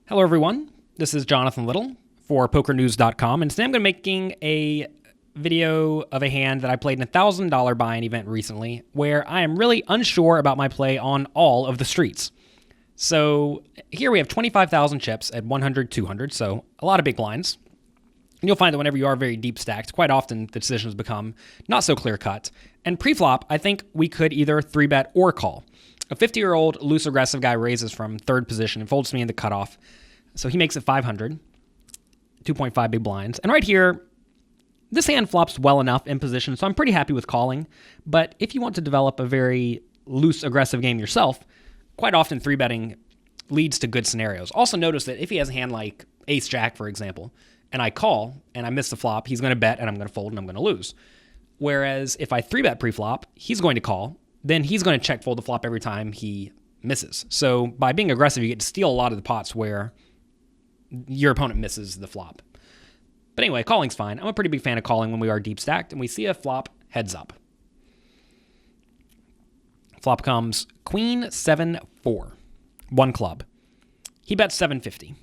Hello everyone, this is Jonathan Little for PokerNews.com, and today I'm going to be making a video of a hand that I played in a $1,000 buy-in event recently, where I am really unsure about my play on all of the streets. So here we have 25,000 chips at 100, 200, so a lot of big blinds. And you'll find that whenever you are very deep stacked, quite often the decisions become not so clear-cut. And pre-flop, I think we could either 3-bet or call. A 50-year-old loose aggressive guy raises from third position and folds to me in the cutoff. So he makes it 500, 2.5 big blinds. And right here, this hand flops well enough in position, so I'm pretty happy with calling. But if you want to develop a very loose aggressive game yourself, quite often 3-betting leads to good scenarios. Also notice that if he has a hand like ace-jack, for example, and I call and I miss the flop, he's going to bet and I'm going to fold and I'm going to lose. Whereas if I 3-bet pre-flop, he's going to call, then he's going to check fold the flop every time he misses. So by being aggressive, you get to steal a lot of the pots where your opponent misses the flop. But anyway, calling's fine. I'm a pretty big fan of calling when we are deep stacked and we see a flop heads up. Flop comes queen 7-4, one club. He bets 750.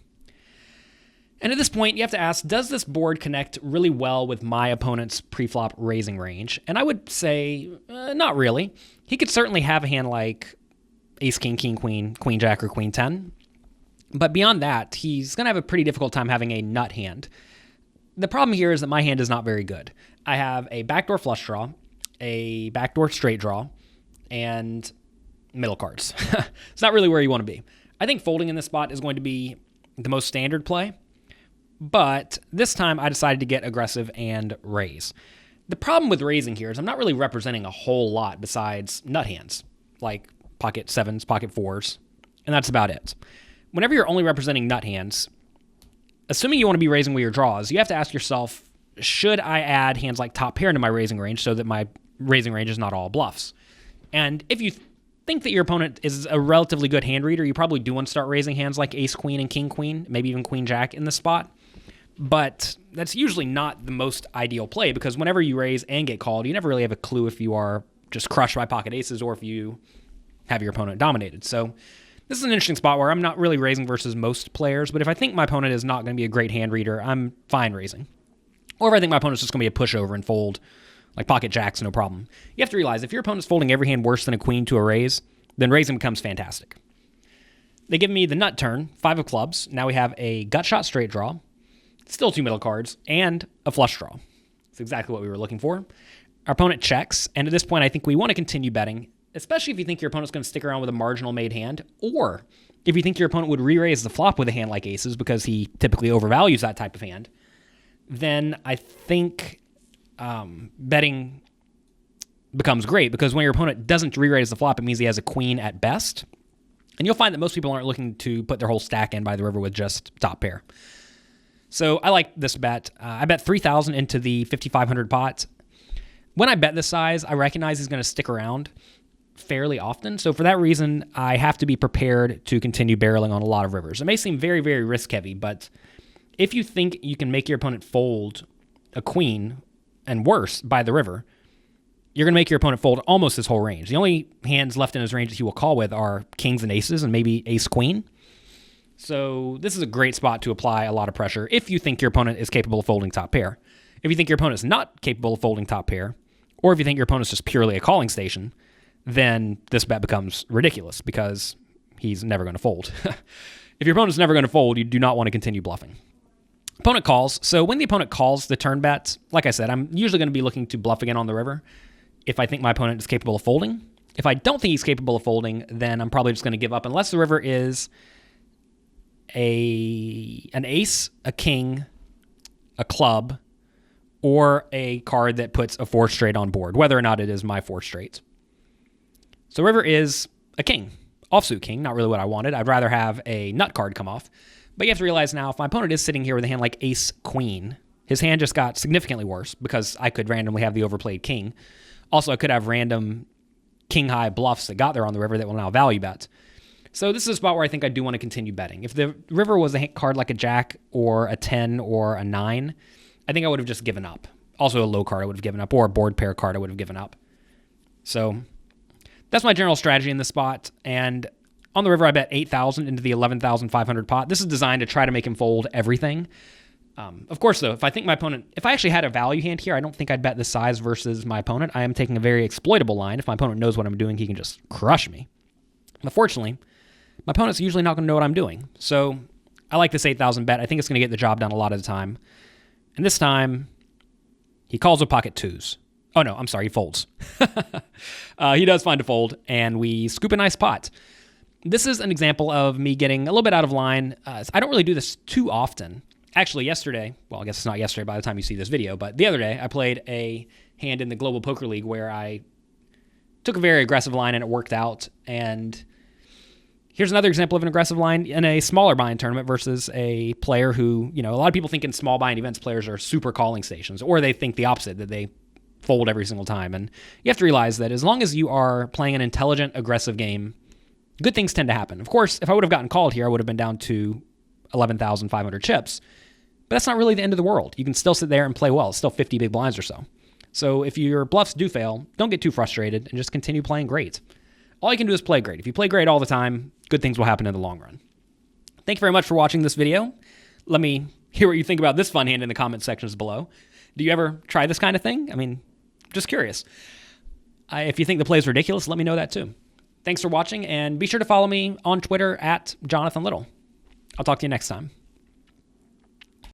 And at this point, you have to ask, does this board connect really well with my opponent's preflop raising range? And I would say, not really. He could certainly have a hand like ace, king, king, queen, queen, jack, or queen 10. But beyond that, he's going to have a pretty difficult time having a nut hand. The problem here is that my hand is not very good. I have a backdoor flush draw, a backdoor straight draw, and middle cards. It's not really where you want to be. I think folding in this spot is going to be the most standard play. But this time I decided to get aggressive and raise. The problem with raising here is I'm not really representing a whole lot besides nut hands, like pocket sevens, pocket fours, and that's about it. Whenever you're only representing nut hands, assuming you want to be raising with your draws, you have to ask yourself, should I add hands like top pair into my raising range so that my raising range is not all bluffs? And if you think that your opponent is a relatively good hand reader, you probably do want to start raising hands like ace queen and king queen, maybe even queen jack in this spot. But that's usually not the most ideal play because whenever you raise and get called, you never really have a clue if you are just crushed by pocket aces or if you have your opponent dominated. So this is an interesting spot where I'm not really raising versus most players, but if I think my opponent is not going to be a great hand reader, I'm fine raising. Or if I think my opponent's just going to be a pushover and fold like pocket jacks, no problem. You have to realize if your opponent's folding every hand worse than a queen to a raise, then raising becomes fantastic. They give me the nut turn, 5 of clubs. Now we have a gut shot straight draw, still 2 middle cards, and a flush draw. That's exactly what we were looking for. Our opponent checks, and at this point I think we want to continue betting, especially if you think your opponent's going to stick around with a marginal made hand, or if you think your opponent would re-raise the flop with a hand like aces because he typically overvalues that type of hand, then I think betting becomes great because when your opponent doesn't re-raise the flop, it means he has a queen at best, and you'll find that most people aren't looking to put their whole stack in by the river with just top pair. So I like this bet. I bet 3,000 into the 5,500 pot. When I bet this size, I recognize he's going to stick around fairly often. So for that reason, I have to be prepared to continue barreling on a lot of rivers. It may seem very, very risk heavy, but if you think you can make your opponent fold a queen and worse by the river, you're going to make your opponent fold almost his whole range. The only hands left in his range that he will call with are kings and aces and maybe ace queen. So this is a great spot to apply a lot of pressure if you think your opponent is capable of folding top pair. If you think your opponent is not capable of folding top pair, or if you think your opponent is just purely a calling station, then this bet becomes ridiculous because he's never going to fold. If your opponent's never going to fold, you do not want to continue bluffing. Opponent calls. So when the opponent calls the turn bet, like I said, I'm usually going to be looking to bluff again on the river if I think my opponent is capable of folding. If I don't think he's capable of folding, then I'm probably just going to give up unless the river is an ace, a king, a club, or a card that puts a 4 straight on board, whether or not it is my 4 straight. So river is a king, offsuit king, not really what I wanted. I'd rather have a nut card come off. But you have to realize now, if my opponent is sitting here with a hand like ace queen, his hand just got significantly worse because I could randomly have the overplayed king. Also, I could have random king high bluffs that got there on the river that will now value bet. So this is a spot where I think I do want to continue betting. If the river was a card like a jack or a 10 or a 9, I think I would have just given up. Also a low card I would have given up, or a board pair card I would have given up. So that's my general strategy in this spot, and On the river, I bet 8,000 into the 11,500 pot. This is designed to try to make him fold everything. Of course, though, if I actually had a value hand here, I don't think I'd bet this size versus my opponent. I am taking a very exploitable line. If my opponent knows what I'm doing, he can just crush me. But fortunately, my opponent's usually not going to know what I'm doing. So I like this 8,000 bet. I think it's going to get the job done a lot of the time. And this time, he calls with pocket twos. Oh, no, I'm sorry, he folds. He does find a fold, and we scoop a nice pot. This is an example of me getting a little bit out of line. I don't really do this too often. Actually, yesterday, well, I guess it's not yesterday by the time you see this video, but the other day, I played a hand in the Global Poker League where I took a very aggressive line and it worked out. And here's another example of an aggressive line in a smaller buy-in tournament versus a player who, a lot of people think in small buy-in events players are super calling stations, or they think the opposite, that they fold every single time. And you have to realize that as long as you are playing an intelligent, aggressive game, good things tend to happen. Of course, if I would have gotten called here, I would have been down to 11,500 chips. But that's not really the end of the world. You can still sit there and play well. It's still 50 big blinds or so. So if your bluffs do fail, don't get too frustrated and just continue playing great. All you can do is play great. If you play great all the time, good things will happen in the long run. Thank you very much for watching this video. Let me hear what you think about this fun hand in the comment sections below. Do you ever try this kind of thing? I mean, just curious. If you think the play is ridiculous, let me know that too. Thanks for watching, and be sure to follow me on Twitter at Jonathan Little. I'll talk to you next time.